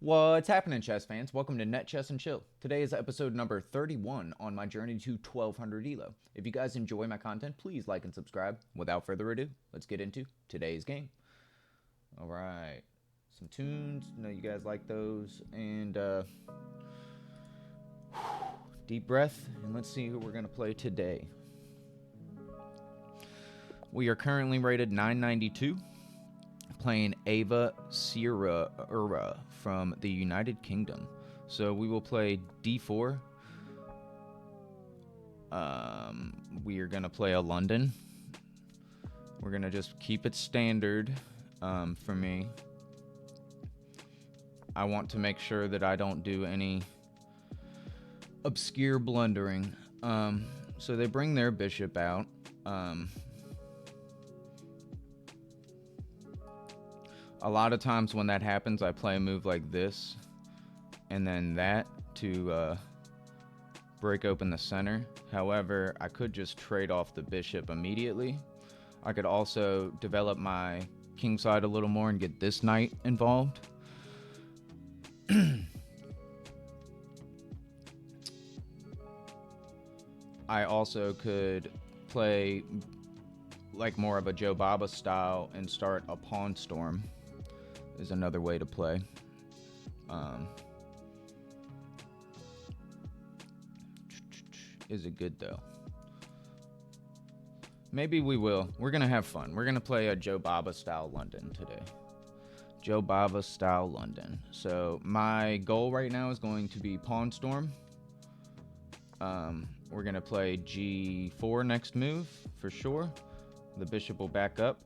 What's happening, chess fans? Welcome to Net Chess and Chill. Today is episode number 31 on my journey to 1200 ELO. If you guys enjoy my content, please like and subscribe. Without further ado, let's get into today's game. All right, some tunes. Know you guys like those. And deep breath, and let's see who we're going to play today. We are currently rated 992. Playing Ava Sierra from the United Kingdom. So we will play d4. We are going to play a London. We're going to just keep it standard for me. I want to make sure that I don't do any obscure blundering. So they bring their bishop out. A lot of times when that happens, I play a move like this, and then that to break open the center. However, I could just trade off the bishop immediately. I could also develop my king side a little more and get this knight involved. I also could play like more of a Joe Baba style and start a pawn storm. Is another way to play. Is it good though? Maybe we will. We're gonna have fun. We're gonna play a Joe Baba style London today. Joe Baba style London. So my goal right now is going to be pawn storm. We're gonna play g4 next move for sure. The bishop will back up.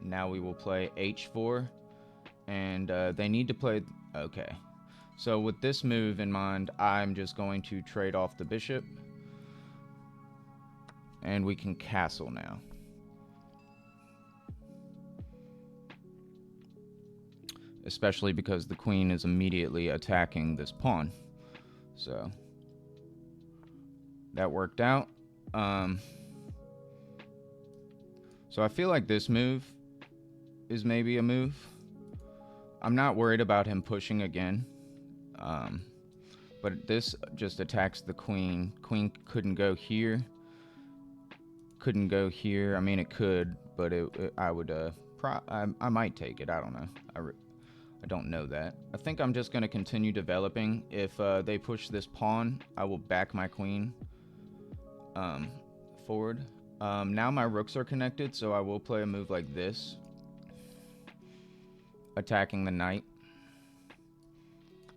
Now we will play h4, and they need to play. Okay, so with this move in mind, I'm just going to trade off the bishop, and we can castle now. Especially because the queen is immediately attacking this pawn. So that worked out. So I feel like this move is maybe a move. I'm not worried about him pushing again. But this just attacks the queen. Queen couldn't go here. Couldn't go here. I mean, it could, but I would, I might take it. I don't know. I don't know that. I think I'm just going to continue developing. If they push this pawn, I will back my queen forward. Now my rooks are connected, so I will play a move like this, attacking the knight.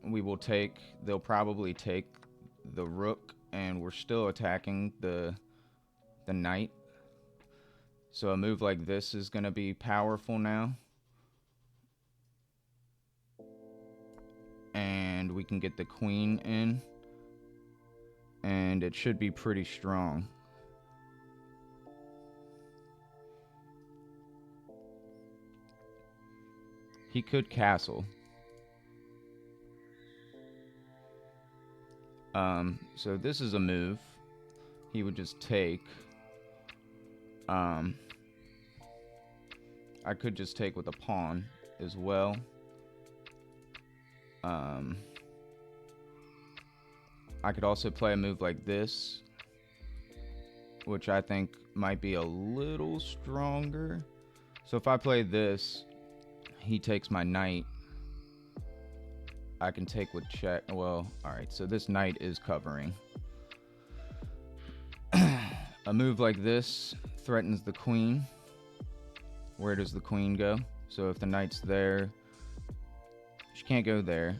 We will take, they'll probably take the rook, and we're still attacking the knight. So a move like this is going to be powerful now. And we can get the queen in, and it should be pretty strong. He could castle. So this is a move. He would just take. I could just take with a pawn as well. I could also play a move like this, which I think might be a little stronger. So if I play this, he takes my knight. I can take with check. Well, alright, so this knight is covering. A move like this threatens the queen. Where does the queen go? So if the knight's there, she can't go there.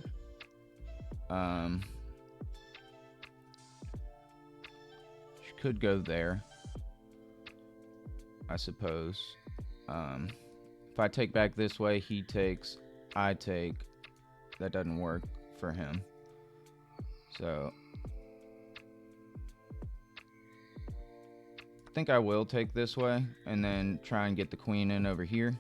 She could go there, I suppose. If I take back this way, he takes, I take. That doesn't work for him. So I think I will take this way and then try and get the queen in over here.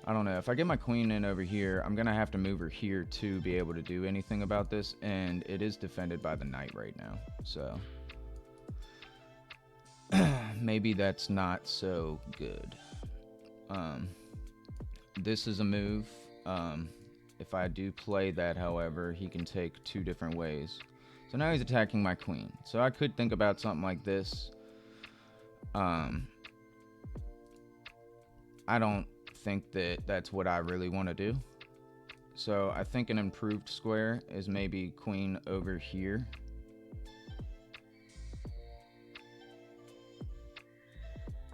I don't know. If I get my queen in over here, I'm going to have to move her here to be able to do anything about this. And it is defended by the knight right now. So maybe that's not so good. This is a move. If I do play that, however, he can take two different ways. So now he's attacking my queen. So I could think about something like this. I don't think that that's what I really want to do. So I think an improved square is maybe queen over here.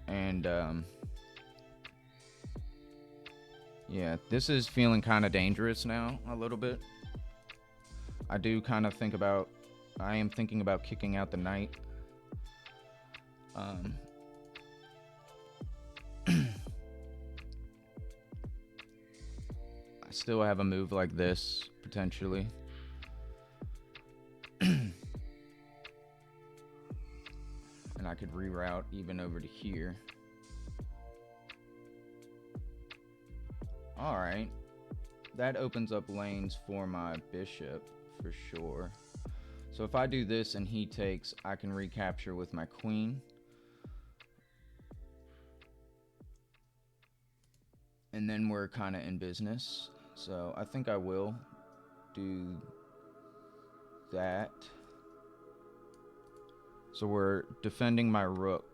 And yeah, this is feeling kind of dangerous now a little bit. I do kind of think about, I am thinking about kicking out the knight. I still have a move like this, potentially. And I could reroute even over to here. Alright. That opens up lanes for my bishop, for sure. So if I do this and he takes, I can recapture with my queen. And then we're kind of in business. So I think I will do that. So we're defending my rook.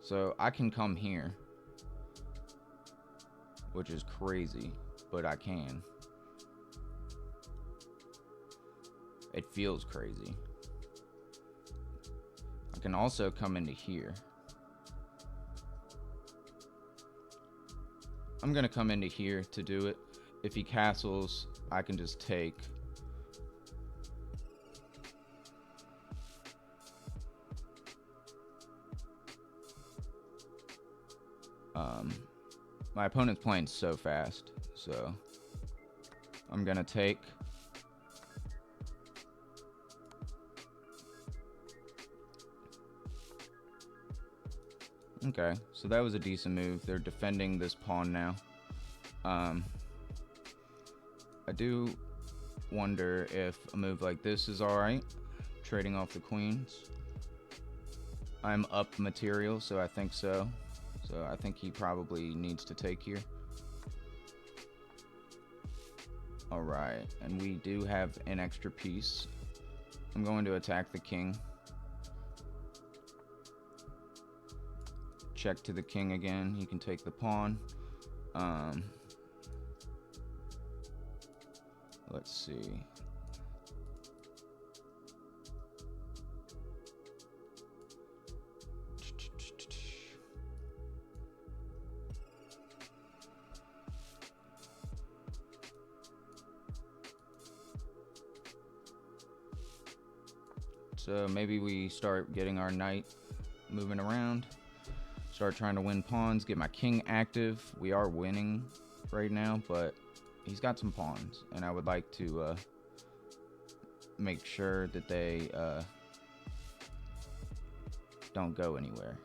So I can come here, which is crazy, but I can. It feels crazy. I can also come into here. I'm gonna come into here to do it. If he castles, I can just take. My opponent's playing so fast, so I'm gonna take. Okay, so that was a decent move. They're defending this pawn now. I do wonder if a move like this is alright. Trading off the queens. I'm up material, so I think so. So I think he probably needs to take here. Alright, and we do have an extra piece. I'm going to attack the king. Check to the king again. He can take the pawn. Let's see. So maybe we start getting our knight moving around. Start trying to win pawns, get my king active. We are winning right now, but he's got some pawns, and I would like to make sure that they don't go anywhere.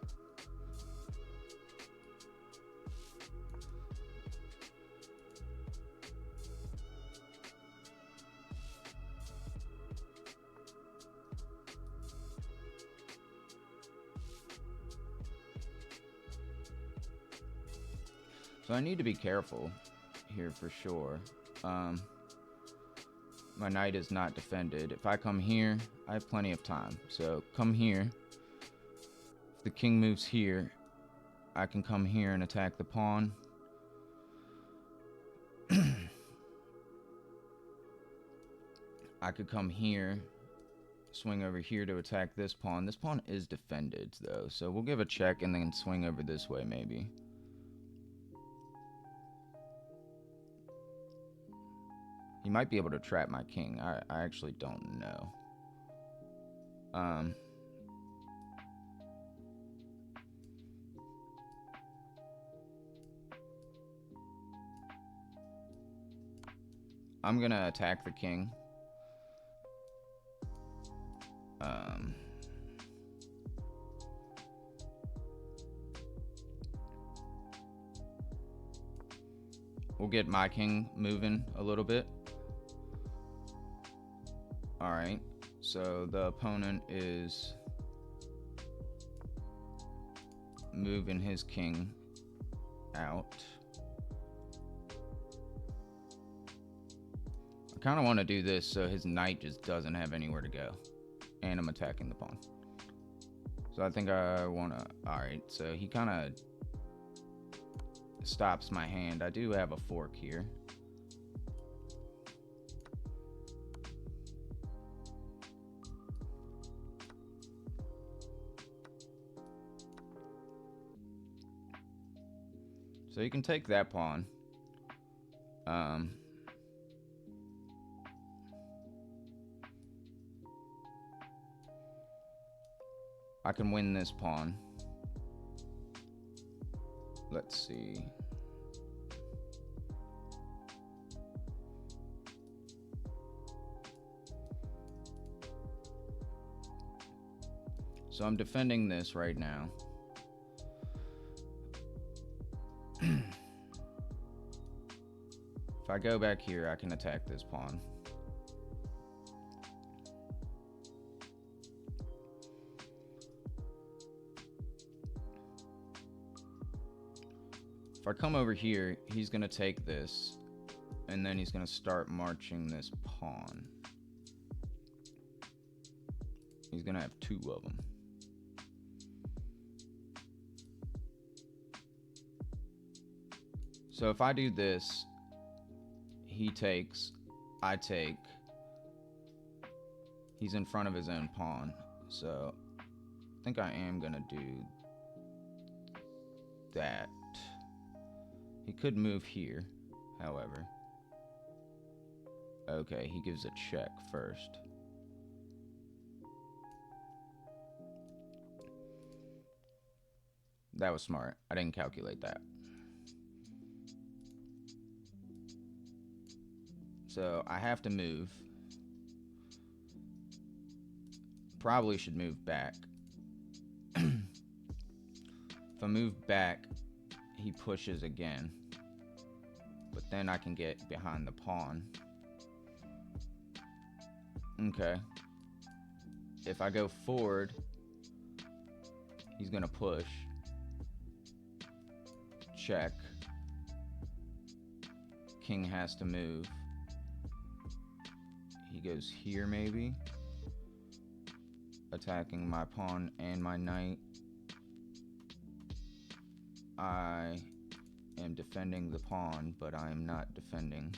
So I need to be careful here for sure. My knight is not defended. If I come here, I have plenty of time. So come here. If the king moves here, I can come here and attack the pawn. I could come here, swing over here to attack this pawn. This pawn is defended though, so we'll give a check and then swing over this way maybe. He might be able to trap my king. I actually don't know. I'm gonna attack the king Um, we'll get my king moving a little bit. Alright, so the opponent is moving his king out. I kind of want to do this so his knight just doesn't have anywhere to go. And I'm attacking the pawn. So I think I want to... Alright, so he kind of stops my hand. I do have a fork here. So you can take that pawn. I can win this pawn. Let's see. So I'm defending this right now. If I go back here, I can attack this pawn. If I come over here, he's going to take this, and then he's going to start marching this pawn. He's going to have two of them. So if I do this, he takes, I take. He's in front of his own pawn. So I think I am going to do that. He could move here, however. Okay, he gives a check first. That was smart. I didn't calculate that. So I have to move. Probably should move back. If I move back, he pushes again. But then I can get behind the pawn. Okay. If I go forward, he's gonna push. Check. King has to move. He goes here maybe. Attacking my pawn and my knight. I am defending the pawn, but I am not defending.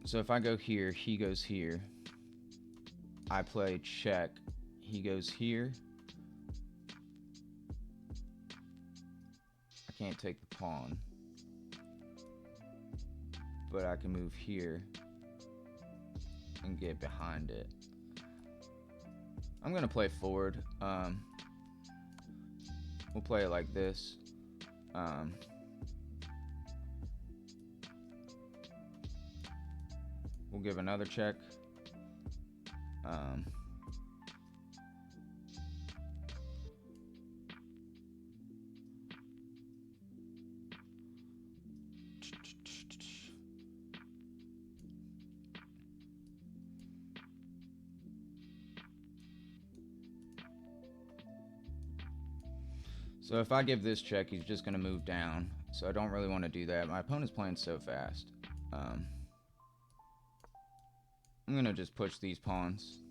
So if I go here, he goes here. I play check. He goes here. I can't take the pawn, but I can move here and get behind it. I'm gonna play forward. We'll play it like this. We'll give another check. So if I give this check, he's just going to move down. So I don't really want to do that. My opponent's playing so fast. I'm going to just push these pawns.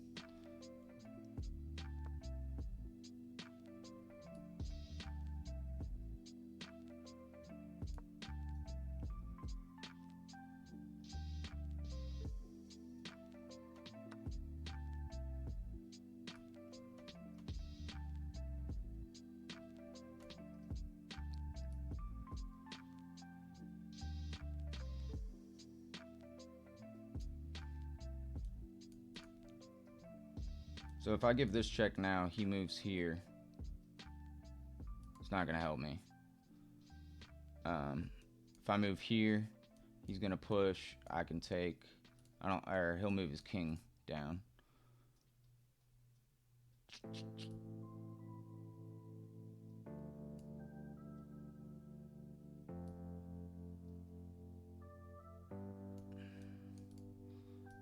So if I give this check now, he moves here. It's not going to help me. If I move here, he's going to push. I can take. Or he'll move his king down.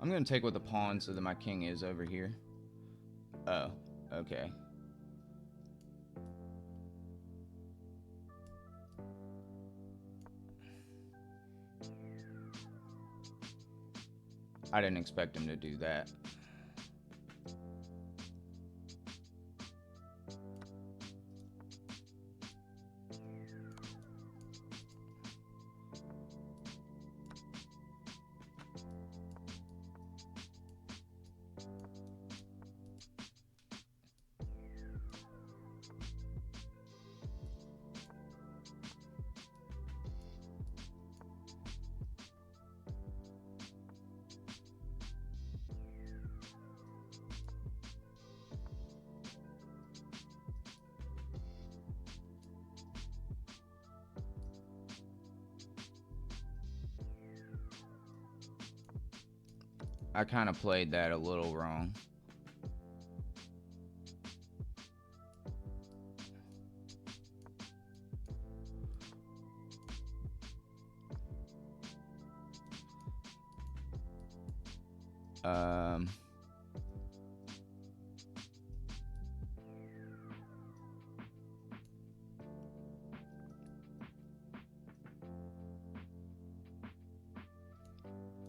I'm gonna take with the pawn so that my king is over here. Oh, okay. I didn't expect him to do that. I kind of played that a little wrong. Um,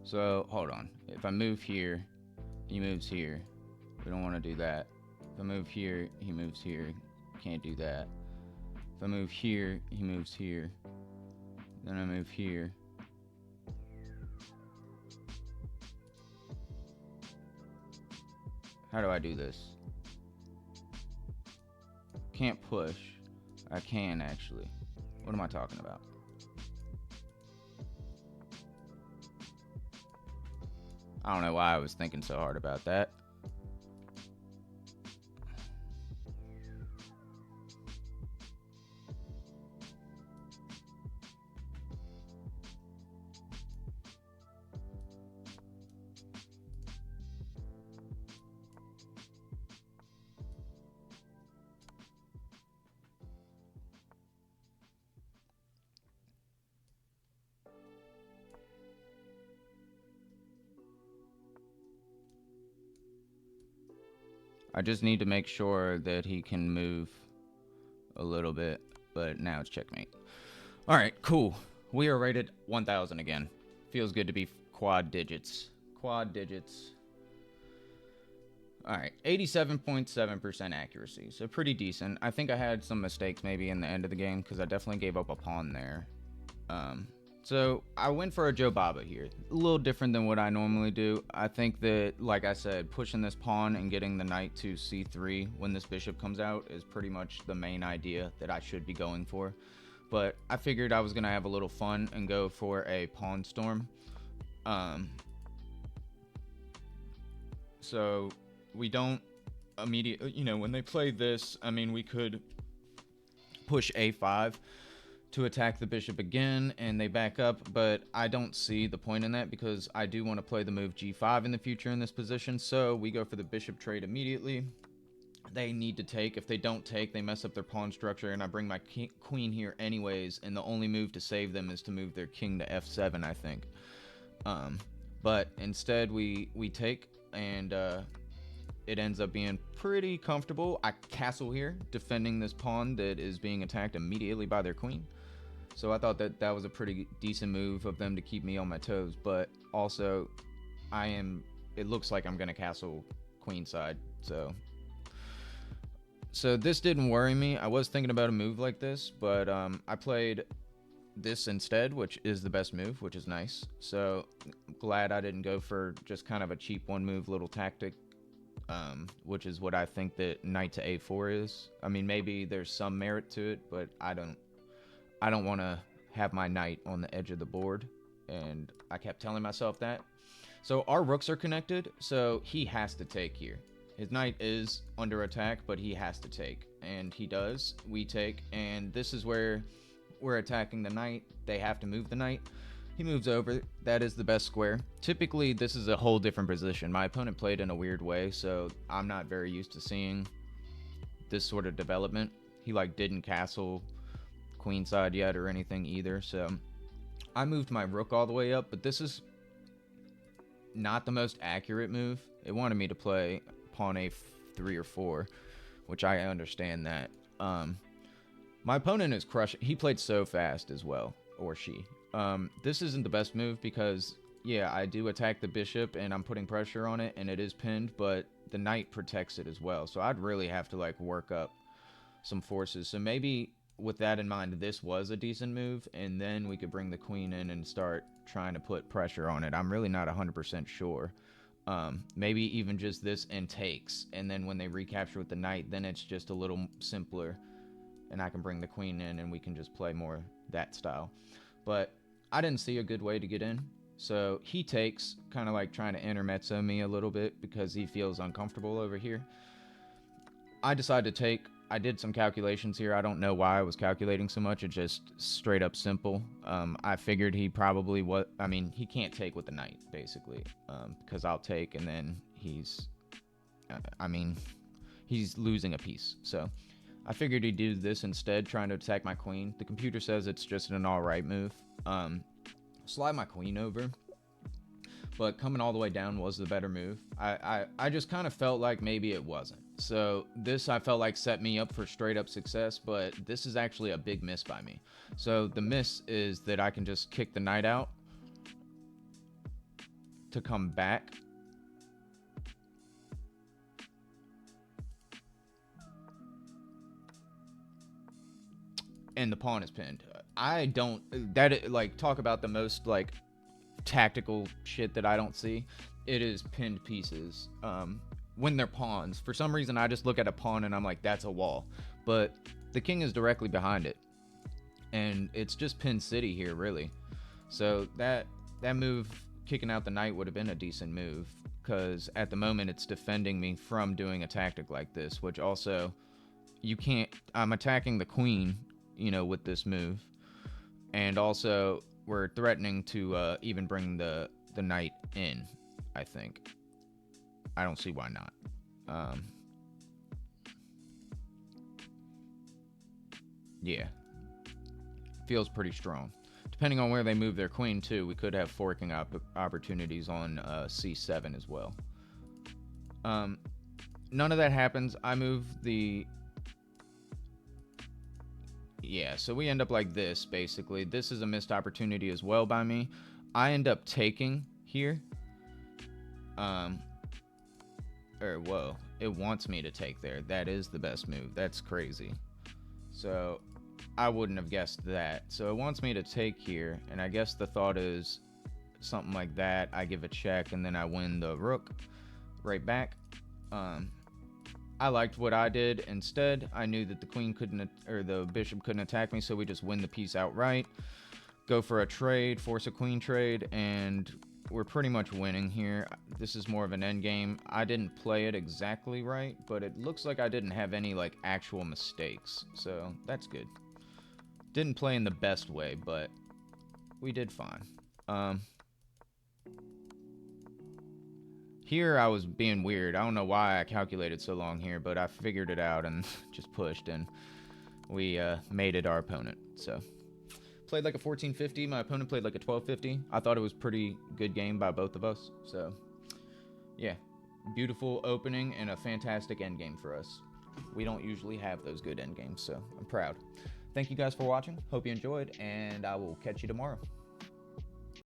so, hold on. If I move here, he moves here. We don't want to do that. If I move here, he moves here. Can't do that. If I move here, he moves here. Then I move here. How do I do this? Can't push. I can, actually. What am I talking about? I don't know why I was thinking so hard about that. I just need to make sure that he can move a little bit, but now it's checkmate. All right, cool. We are rated 1,000 again. Feels good to be quad digits. Quad digits. All right, 87.7% accuracy, so pretty decent. I think I had some mistakes maybe in the end of the game because I definitely gave up a pawn there. So I went for a Joe Baba here. A little different than what I normally do. I think that, like I said, pushing this pawn and getting the knight to c3 when this bishop comes out is pretty much the main idea that I should be going for. But I figured I was going to have a little fun and go for a pawn storm. So we don't immediately, when they play this, I mean, we could push a5 to attack the bishop again, and they back up, but I don't see the point in that because I do want to play the move g5 in the future in this position, so we go for the bishop trade immediately. They need to take. If they don't take, they mess up their pawn structure, and I bring my queen here anyways, and the only move to save them is to move their king to f7, I think. But instead, we take, and it ends up being pretty comfortable. I castle here, defending this pawn that is being attacked immediately by their queen. So I thought that was a pretty decent move of them to keep me on my toes. But also, it looks like I'm going to castle queenside. So this didn't worry me. I was thinking about a move like this, but I played this instead, which is the best move, which is nice. So I'm glad I didn't go for just kind of a cheap one move little tactic. Which is what I think that knight to a4 is. I mean, maybe there's some merit to it, but I don't want to have my knight on the edge of the board, and I kept telling myself that. So our rooks are connected, so he has to take here. His knight is under attack, but he has to take, and he does. We take, and this is where we're attacking the knight. They have to move the knight. He moves over. That is the best square. Typically, this is a whole different position. My opponent played in a weird way, so I'm not very used to seeing this sort of development. He like didn't castle queenside yet or anything either, so I moved my rook all the way up, but this is not the most accurate move. It wanted me to play pawn a3 or 4, which I understand that. My opponent is crushing. He played so fast as well, or she. This isn't the best move because, yeah, I do attack the bishop and I'm putting pressure on it and it is pinned, but the knight protects it as well. So I'd really have to like work up some forces. So maybe with that in mind, this was a decent move, and then we could bring the queen in and start trying to put pressure on it. I'm really not 100% sure. Maybe even just this and takes, and then when they recapture with the knight, then it's just a little simpler, and I can bring the queen in and we can just play more that style. But I didn't see a good way to get in, so he takes, kind of like trying to intermezzo me a little bit because he feels uncomfortable over here. I decided to take. I did some calculations here. I don't know why I was calculating so much. It's just straight up simple. I figured he probably he can't take with the knight, basically, because I'll take, and then he's losing a piece. So I figured he'd do this instead, trying to attack my queen. The computer says it's just an alright move. Slide my queen over, but coming all the way down was the better move. I just kind of felt like maybe it wasn't. So this, I felt like, set me up for straight up success, but this is actually a big miss by me. So the miss is that I can just kick the knight out to come back. And the pawn is pinned. Talk about the most like tactical shit that I don't see. It is pinned pieces. When they're pawns, for some reason I just look at a pawn and I'm like, that's a wall, but the king is directly behind it and it's just pinned city here, really. So that move, kicking out the knight, would have been a decent move, because at the moment it's defending me from doing a tactic like this, which also I'm attacking the queen, with this move, and also we're threatening to even bring the knight in. I think I don't see why not. Yeah, feels pretty strong. Depending on where they move their queen too, we could have forking opportunities on c7 as well. None of that happens. I move the... Yeah, so we end up like this, basically. This is a missed opportunity as well by me. I end up taking here. Whoa, it wants me to take there. That is the best move. That's crazy. So I wouldn't have guessed that. So it wants me to take here, and I guess the thought is something like that. I give a check and then I win the rook right back. I liked what I did. Instead, I knew that the queen couldn't, or the bishop couldn't attack me, so we just win the piece outright, go for a trade, force a queen trade, and we're pretty much winning here. This is more of an end game. I didn't play it exactly right, but it looks like I didn't have any like actual mistakes, so that's good. Didn't play in the best way, but we did fine. Here I was being weird. I don't know why I calculated so long here, but I figured it out and just pushed, and we mated our opponent. So played like a 1450. My opponent played like a 1250. I thought it was pretty good game by both of us. So yeah, beautiful opening and a fantastic end game for us. We don't usually have those good end games, so I'm proud. Thank you guys for watching. Hope you enjoyed, and I will catch you tomorrow.